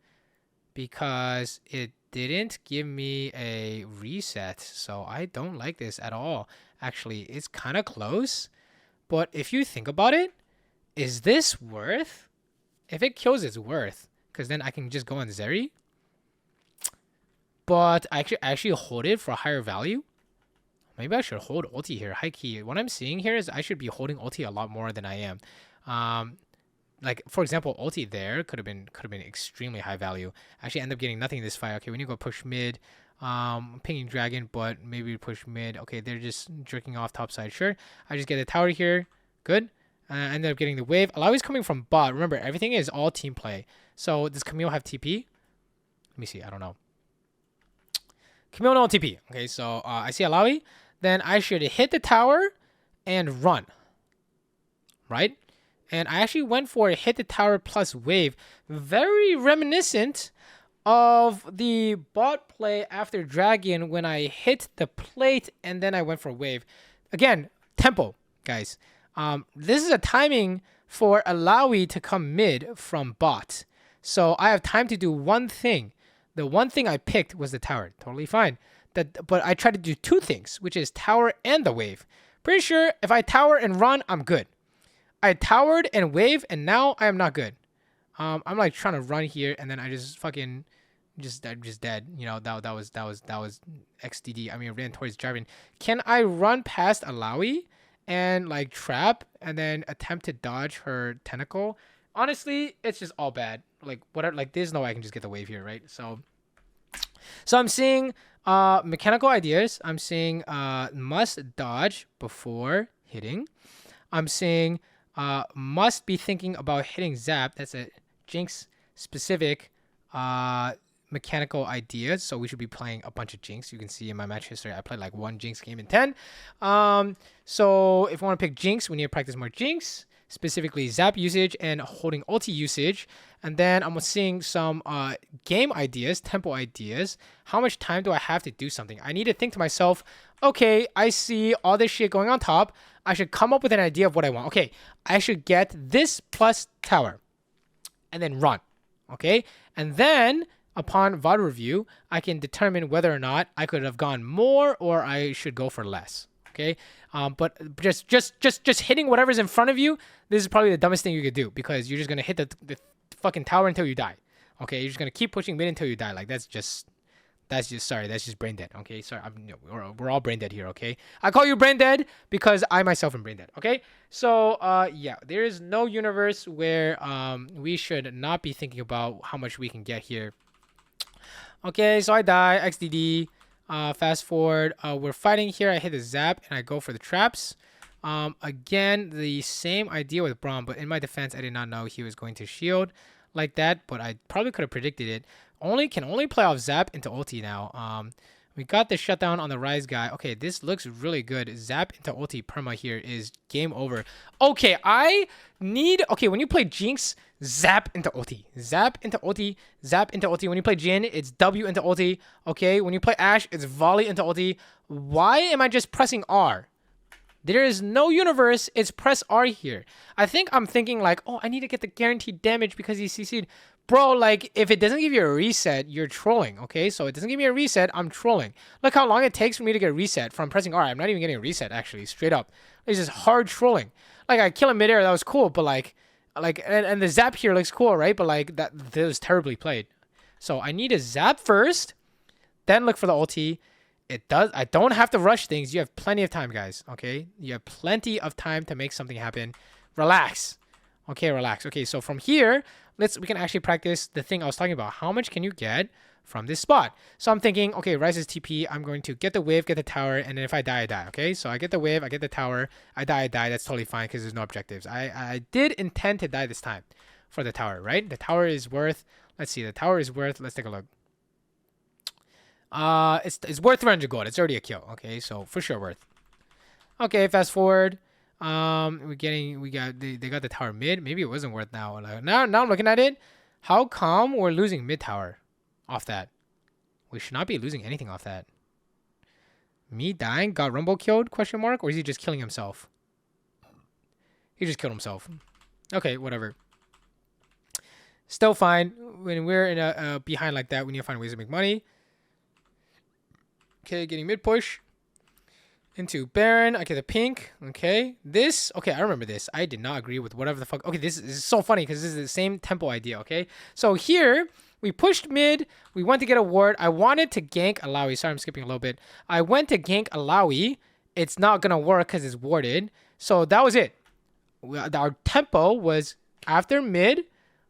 A: because it didn't give me a reset. So I don't like this at all. Actually, it's kind of close. But if you think about it, is this worth? If it kills, it's worth. Because then I can just go on Zeri. But I actually hold it for a higher value. Maybe I should hold ulti here. High key. What I'm seeing here is I should be holding ulti a lot more than I am. Like for example, ulti there could have been extremely high value. Actually, end up getting nothing in this fight. Okay, we need to go push mid. Pinging dragon, but maybe push mid. Okay, they're just jerking off top side. Sure, I just get the tower here. Good. I ended up getting the wave. Alawi's coming from bot. Remember, everything is all team play. So does Camille have TP? Let me see. I don't know. Camille no TP. Okay, so I see Alawi. Then I should hit the tower and run. Right? And I actually went for a hit the tower plus wave. Very reminiscent of the bot play after dragon when I hit the plate and then I went for wave. Again, tempo, guys. This is a timing for Alawi to come mid from bot. So I have time to do one thing. The one thing I picked was the tower. Totally fine. But I tried to do two things, which is tower and the wave. Pretty sure if I tower and run, I'm good. I towered and wave, and now I am not good. I'm like trying to run here, and then I just fucking I'm just dead. You know, that was XDD. I mean, I ran towards Jarvan. Can I run past Alawi and like trap and then attempt to dodge her tentacle? Honestly, it's just all bad. Like whatever. Like there's no way I can just get the wave here, right? So I'm seeing mechanical ideas. I'm seeing must dodge before hitting. I'm seeing must be thinking about hitting zap. That's a Jinx specific mechanical ideas. So we should be playing a bunch of Jinx. You can see in my match history, I played like one Jinx game in 10. So if I want to pick Jinx, we need to practice more Jinx, specifically zap usage and holding ulti usage. And then I'm seeing some game ideas, tempo ideas. How much time do I have to do something? I need to think to myself, okay, I see all this shit going on top. I should come up with an idea of what I want. Okay, I should get this plus tower and then run. Okay, and then upon VOD review, I can determine whether or not I could have gone more or I should go for less. Okay, but just hitting whatever's in front of you, this is probably the dumbest thing you could do because you're just gonna hit the fucking tower until you die. Okay, you're just gonna keep pushing mid until you die. Like that's just brain dead. Okay, sorry, we're all brain dead here. Okay, I call you brain dead because I myself am brain dead. Okay, so yeah, there is no universe where we should not be thinking about how much we can get here. Okay, so I die. XDD. Fast forward. We're fighting here. I hit the zap and I go for the traps. Again, the same idea with Braum, but in my defense, I did not know he was going to shield like that, but I probably could have predicted it. Can only play off zap into ulti now. We got the shutdown on the Rise guy. Okay, this looks really good. Zap into ulti perma here is game over. Okay, when you play Jinx, zap into ulti. Zap into ulti. Zap into ulti. When you play Jhin, it's W into ulti. Okay, when you play Ashe, it's volley into ulti. Why am I just pressing R? There is no universe. It's press R here. I think I'm thinking like, oh, I need to get the guaranteed damage because he CC'd. Bro, like, if it doesn't give you a reset, you're trolling, okay? So it doesn't give me a reset, I'm trolling. Look how long it takes for me to get a reset from pressing R. I'm not even getting a reset, actually, straight up. It's just hard trolling. Like, I kill him midair, that was cool, but and the zap here looks cool, right? But, like, that was terribly played. So I need a zap first, then look for the ulti. I don't have to rush things. You have plenty of time, guys, okay? You have plenty of time to make something happen. Relax. Okay, relax. Okay, so from here, we can actually practice the thing I was talking about. How much can you get from this spot? So I'm thinking, okay, Rise's TP, I'm going to get the wave, get the tower, and then if I die, I die. Okay, so I get the wave, I get the tower, I die, I die. That's totally fine because there's no objectives. I did intend to die this time for the tower, right? The tower is worth, let's see, the tower is worth, let's take a look. It's worth 300 gold. It's already a kill. Okay, so for sure worth. Okay, fast forward. They got the tower mid. Maybe it wasn't worth now. Like, now I'm looking at it. How come we're losing mid tower off that? We should not be losing anything off that. Me dying got Rumble killed? Question mark. Or is he just killing himself? He just killed himself. Okay, whatever. Still fine. When we're in a behind like that, we need to find ways to make money. Okay, getting mid push. Into Baron. Okay, the pink. Okay. This. Okay, I remember this. I did not agree with whatever the fuck. Okay, this is so funny because this is the same tempo idea. Okay. So here, we pushed mid. We went to get a ward. I wanted to gank Alawi. Sorry, I'm skipping a little bit. I went to gank Alawi. It's not going to work because it's warded. So that was it. Our tempo was after mid.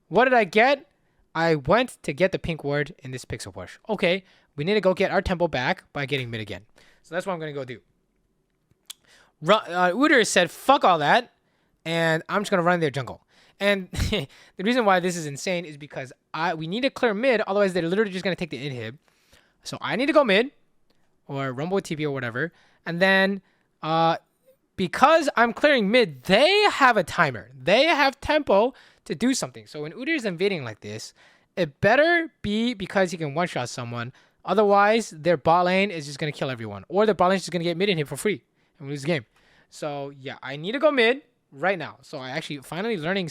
A: What did I get? I went to get the pink ward in this pixel push. Okay. We need to go get our tempo back by getting mid again. So that's what I'm going to go do. Udyr said, fuck all that, and I'm just going to run their jungle. And the reason why this is insane is because we need to clear mid, otherwise they're literally just going to take the inhib. So I need to go mid, or Rumble TP or whatever, and then because I'm clearing mid, they have a timer. They have tempo to do something. So when Udyr is invading like this, it better be because he can one-shot someone. Otherwise, their bot lane is just going to kill everyone. Or their bot lane is just going to get mid inhib for free and lose the game. So yeah, I need to go mid right now. So I actually finally learning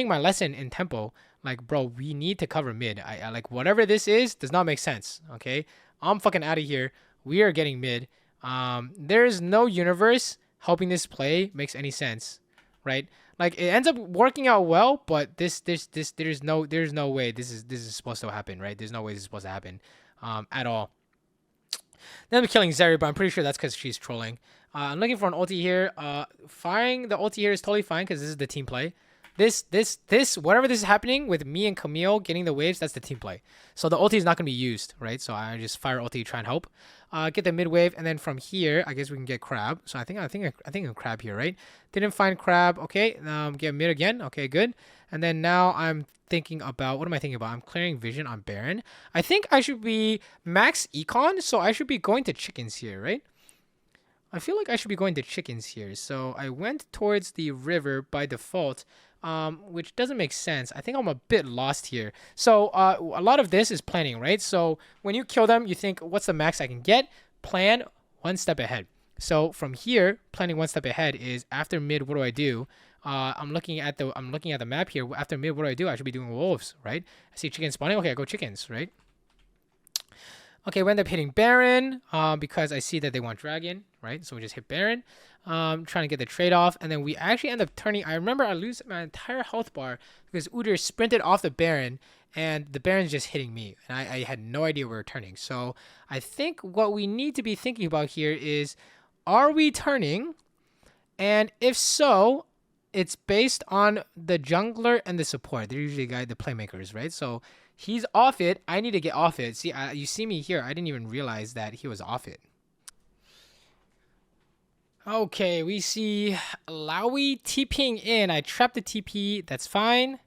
A: my lesson in tempo. Like, bro, we need to cover mid. I like whatever this is does not make sense. Okay, I'm fucking out of here. We are getting mid. There's no universe helping this play makes any sense, right? Like it ends up working out well, but there's no way this is supposed to happen, right? There's no way this is supposed to happen, at all. Then I'm killing Zeri, but I'm pretty sure that's because she's trolling. I'm looking for an ulti here. Firing the ulti here is totally fine because this is the team play. This, whatever this is happening with me and Camille getting the waves, that's the team play. So the ulti is not going to be used, right? So I just fire ulti, try and help. Get the mid wave, and then from here, I guess we can get crab. So I think I'm crab here, right? Didn't find crab. Okay, get mid again. Okay, good. And then now I'm thinking about, what am I thinking about? I'm clearing vision on Baron. I think I should be max econ, so I should be going to chickens here, right? I feel like I should be going to chickens here. So I went towards the river by default, which doesn't make sense. I think I'm a bit lost here. So a lot of this is planning, right? So when you kill them, you think, what's the max I can get? Plan one step ahead. So from here, planning one step ahead is after mid, what do I do? I'm looking at the map here. After mid, what do? I should be doing wolves, right? I see chickens spawning. Okay, I go chickens, right? Okay, we end up hitting Baron because I see that they want Dragon, right? So we just hit Baron, trying to get the trade-off. And then we actually end up turning. I remember I lose my entire health bar because Udyr sprinted off the Baron, and the Baron's just hitting me. And I had no idea we were turning. So I think what we need to be thinking about here is, are we turning? And if so, it's based on the jungler and the support. They're usually the playmakers, right? So he's off it. I need to get off it. See, you see me here. I didn't even realize that he was off it. Okay, we see Lowy TPing in. I trapped the TP. That's fine.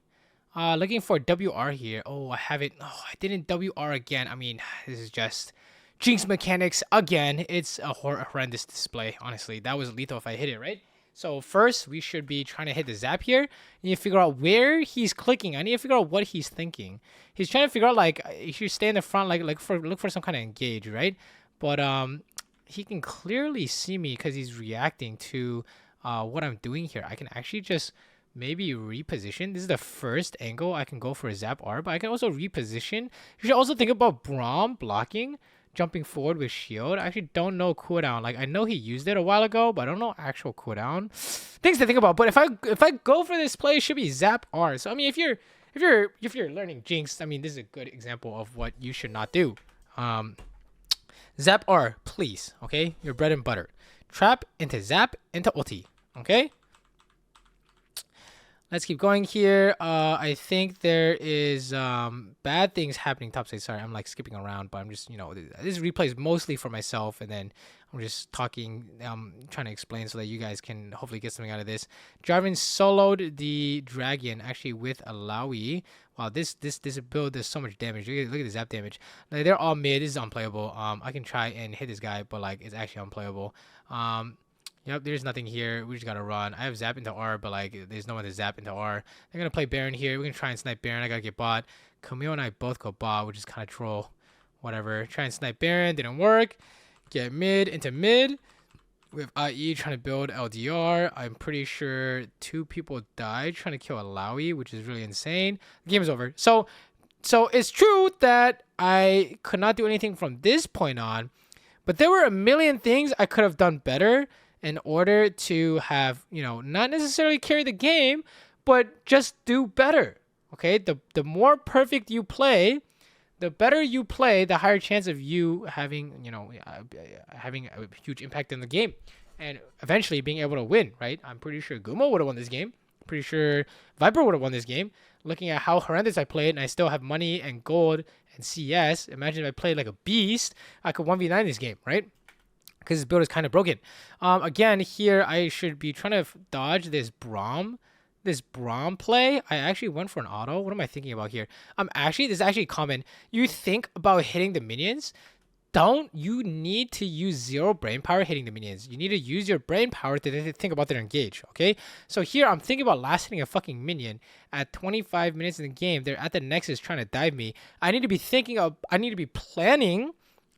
A: Looking for WR here. Oh, I have it. Oh, I didn't WR again. I mean, this is just Jinx mechanics again. It's a horrendous display, honestly. That was lethal if I hit it, right? So first, we should be trying to hit the zap here. I need to figure out where he's clicking. I need to figure out what he's thinking. He's trying to figure out, like, he should stay in the front, look for some kind of engage, right? But he can clearly see me because he's reacting to what I'm doing here. I can actually just maybe reposition. This is the first angle I can go for a zap R, but I can also reposition. You should also think about Braum blocking, jumping forward with shield. I actually don't know cooldown. Like, I know he used it a while ago, but I don't know actual cooldown. Things to think about. But if I go for this play, it should be zap R. So I mean, if you're learning Jinx, I mean, this is a good example of what you should not do. Zap R, please. Okay, your bread and butter. Trap into zap into ulti. Okay. Let's keep going here. I think there is bad things happening top side. Sorry, I'm like skipping around, but I'm just, you know, this replay is mostly for myself, and then I'm just talking, trying to explain so that you guys can hopefully get something out of this. Jarvan soloed the dragon actually with a Lowy. Wow, this build does so much damage. Look at the zap damage. Like, they're all mid. This is unplayable. I can try and hit this guy, but like it's actually unplayable. Yep, there's nothing here. We just gotta run. I have zap into R, but like there's no one to zap into R. They're gonna play Baron here. We're gonna try and snipe Baron. I gotta get bot. Camille and I both go bot, which is kind of troll. Whatever. Try and snipe Baron. Didn't work. Get mid into mid. We have IE trying to build LDR. I'm pretty sure 2 people died trying to kill a Lowy, which is really insane. The game is over. So it's true that I could not do anything from this point on, but there were a million things I could have done better in order to have, you know, not necessarily carry the game, but just do better. Okay, the more perfect you play, the better you play, the higher chance of you having, you know, having a huge impact in the game, and eventually being able to win. Right? I'm pretty sure Kog'maw would have won this game. Pretty sure Viper would have won this game. Looking at how horrendous I played, and I still have money and gold and CS. Imagine if I played like a beast, I could 1v9 this game, right? Because this build is kind of broken. Again, here I should be trying to dodge this Braum play. I actually went for an auto. What am I thinking about here? This is actually common. You think about hitting the minions. You need to use 0 brain power hitting the minions. You need to use your brain power to think about their engage, okay? So here I'm thinking about last hitting a fucking minion at 25 minutes in the game. They're at the Nexus trying to dive me. I need to be planning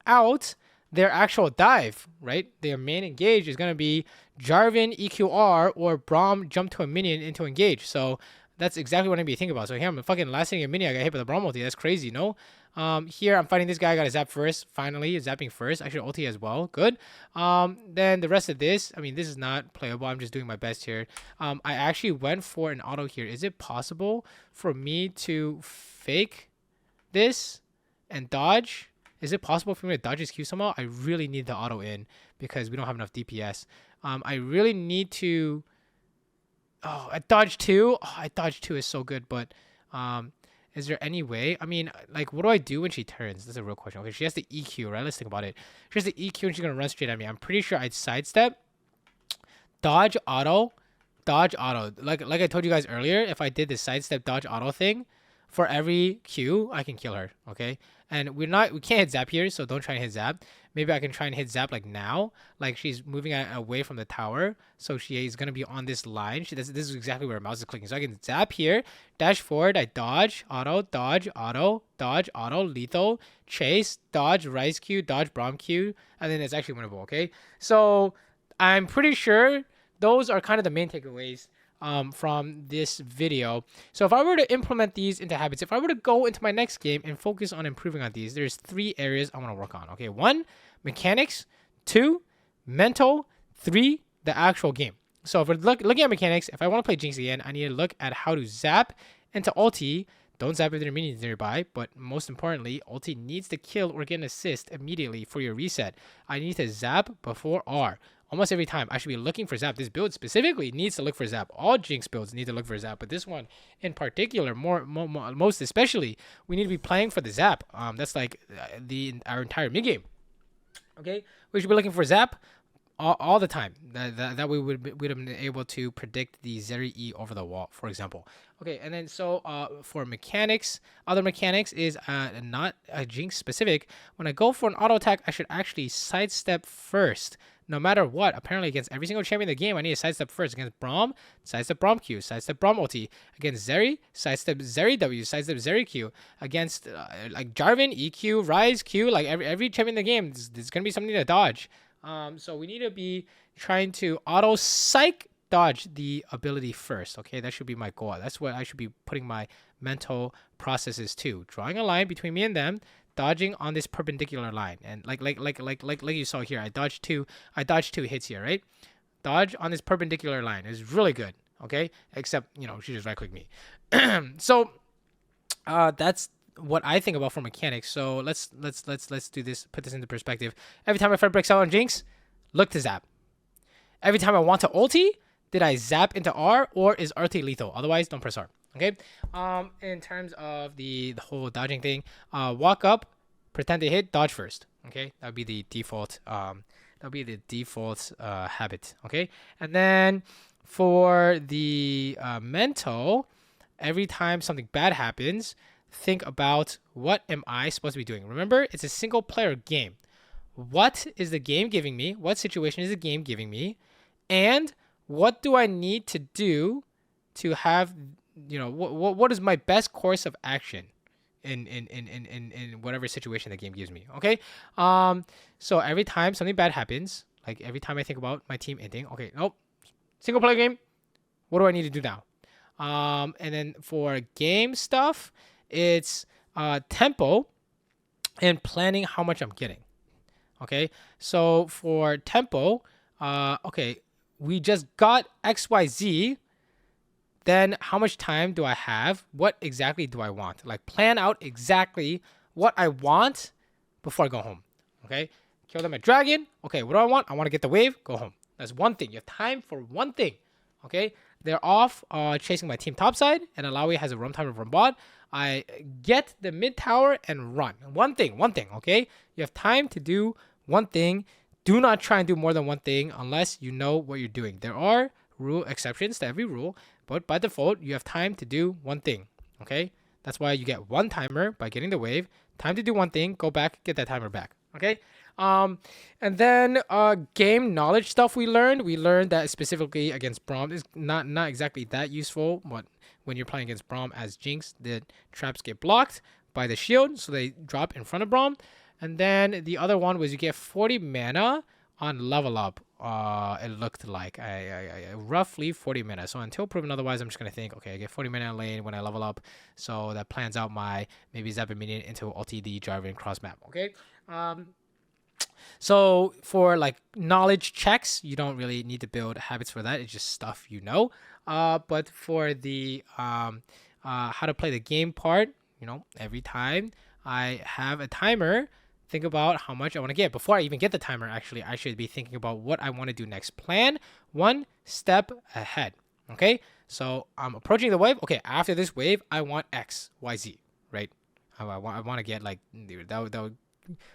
A: out their actual dive, right? Their main engage is going to be Jarvan EQR or Braum jump to a minion into engage. So that's exactly what I'm be thinking about. So here I'm fucking last hitting a minion. I got hit by the Braum ulti. That's crazy, no? Here I'm fighting this guy. I got a zap first. Finally, zapping first. Actually, ulti as well. Good. Then the rest of this, I mean, this is not playable. I'm just doing my best here. I actually went for an auto here. Is it possible for me to fake this and dodge? Is it possible for me to dodge his Q somehow? I really need the auto in because we don't have enough DPS. I really need to... Oh, I dodged 2. Oh, I dodged 2 is so good, but is there any way? I mean, like, what do I do when she turns? That's a real question. Okay, she has the EQ, right? Let's think about it. She has the EQ and she's going to run straight at me. I'm pretty sure I'd sidestep, dodge auto. Like I told you guys earlier, if I did the sidestep dodge auto thing, for every Q, I can kill her, okay? And we can't hit Zap here, so don't try and hit Zap. Maybe I can try and hit Zap like now. Like she's moving away from the tower, so she is going to be on this line. This is exactly where her mouse is clicking. So I can Zap here, dash forward, I dodge, auto, dodge, auto, dodge, auto, lethal, chase, dodge, rise Q, dodge, Braum Q, and then it's actually winnable, okay? So I'm pretty sure those are kind of the main takeaways from this video. So if I were to implement these into habits, if I were to go into my next game and focus on improving on these, there's 3 areas I want to work on. Okay, 1, mechanics. 2, mental. 3, the actual game. So if we're looking at mechanics, if I want to play Jinx again, I need to look at how to zap into ulti. Don't zap if there are minions nearby, but most importantly, ulti needs to kill or get an assist immediately for your reset. I need to zap before R. Almost every time I should be looking for zap. This build specifically needs to look for zap. All Jinx builds need to look for zap, but this one in particular, most especially, we need to be playing for the zap. That's like our entire mid game. Okay, we should be looking for zap all the time. That we would have been able to predict the Zeri E over the wall, for example. Okay, and then so for mechanics, other mechanics is not Jinx specific. When I go for an auto attack, I should actually sidestep first. No matter what, apparently against every single champion in the game, I need to sidestep first. Against Braum, sidestep Braum Q, sidestep Braum ulti. Against Zeri, sidestep Zeri W, sidestep Zeri Q. Against like Jarvan, EQ, Rise Q, like every champion in the game, there's gonna be something to dodge. So we need to be trying to auto psych dodge the ability first. Okay, that should be my goal. That's what I should be putting my mental processes to. Drawing a line between me and them. Dodging on this perpendicular line, and like you saw here, I dodged 2 hits here, right? Dodge on this perpendicular line is really good, okay? Except, you know, she just right clicked me. So that's what I think about for mechanics. So let's do this, put this into perspective. Every time my friend breaks out on Jinx, look to zap. Every time I want to ulti, did I zap into R, or is RT lethal? Otherwise, don't press R. Okay. In terms of the whole dodging thing, walk up, pretend to hit, dodge first. Okay, that would be the default. Habit. Okay, and then for the mental, every time something bad happens, think about, what am I supposed to be doing? Remember, it's a single player game. What is the game giving me? What situation is the game giving me? And what do I need to do to have, what is my best course of action in whatever situation the game gives me? Okay. So every time something bad happens, like every time I think about my team ending, okay, nope, single player game, what do I need to do now? And then for game stuff, it's tempo and planning how much I'm getting. Okay, so for tempo, okay, we just got XYZ. Then how much time do I have? What exactly do I want? Like, plan out exactly what I want before I go home. Okay, kill them at dragon. Okay, what do I want? I want to get the wave. Go home. That's one thing. You have time for one thing. Okay, they're off chasing my team topside, and Alawi has a roam timer from bot. I get the mid tower and run. One thing. Okay, you have time to do one thing. Do not try and do more than one thing unless you know what you're doing. There are rule exceptions to every rule, but by default, you have time to do one thing. Okay, that's why you get one timer by getting the wave. Time to do one thing. Go back, get that timer back. Okay. And then game knowledge stuff we learned that specifically against Braum is not exactly that useful, but when you're playing against Braum as Jinx, the traps get blocked by the shield, so they drop in front of Braum. And then the other one was you get 40 mana on level up. It looked like I roughly 40 mana. So until proven otherwise, I'm just gonna think, okay, I get 40 mana in lane when I level up, so that plans out my maybe zap a minion into LTD Jarvan cross map. Okay. So for like knowledge checks, you don't really need to build habits for that. It's just stuff you know. But for the how to play the game part, every time I have a timer, think about how much I want to get. Before I even get the timer, actually, I should be thinking about what I want to do next. Plan one step ahead. Okay, so I'm approaching the wave. Okay, after this wave, I want X, Y, Z, right? I want to get like that would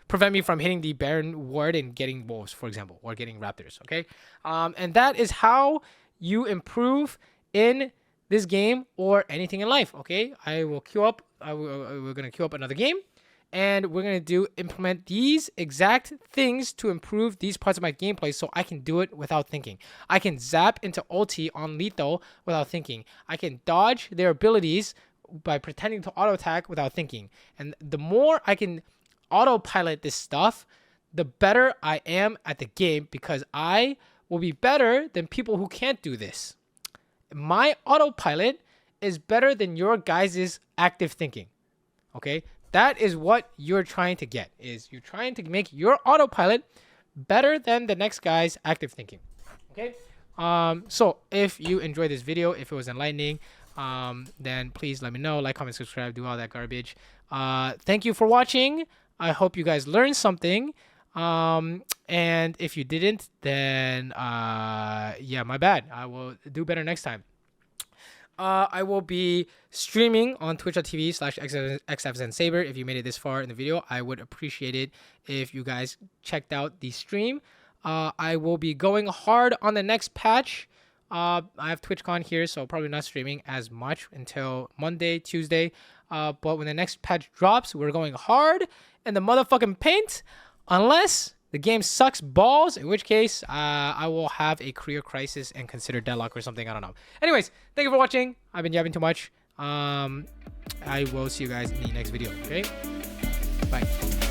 A: prevent me from hitting the Baron ward and getting wolves, for example, or getting raptors. Okay, and that is how you improve in this game or anything in life. Okay, I will queue up. We're gonna queue up another game, and we're gonna implement these exact things to improve these parts of my gameplay, so I can do it without thinking. I can zap into ulti on lethal without thinking. I can dodge their abilities by pretending to auto attack without thinking. And the more I can autopilot this stuff, the better I am at the game, because I will be better than people who can't do this. My autopilot is better than your guys' active thinking. Okay, that is what you're trying to get, is you're trying to make your autopilot better than the next guy's active thinking. Okay, so if you enjoyed this video, if it was enlightening, then please let me know. Like, comment, subscribe, do all that garbage. Thank you for watching. I hope you guys learned something. And if you didn't, then yeah, my bad. I will do better next time. I will be streaming on twitch.tv/xFSN Saber. If you made it this far in the video, I would appreciate it if you guys checked out the stream. I will be going hard on the next patch. I have TwitchCon here, so probably not streaming as much until Monday, Tuesday. But when the next patch drops, we're going hard in the motherfucking paint, unless the game sucks balls, in which case I will have a career crisis and consider deadlock or something. I don't know. Anyways, thank you for watching. I've been yapping too much. I will see you guys in the next video. Okay, bye.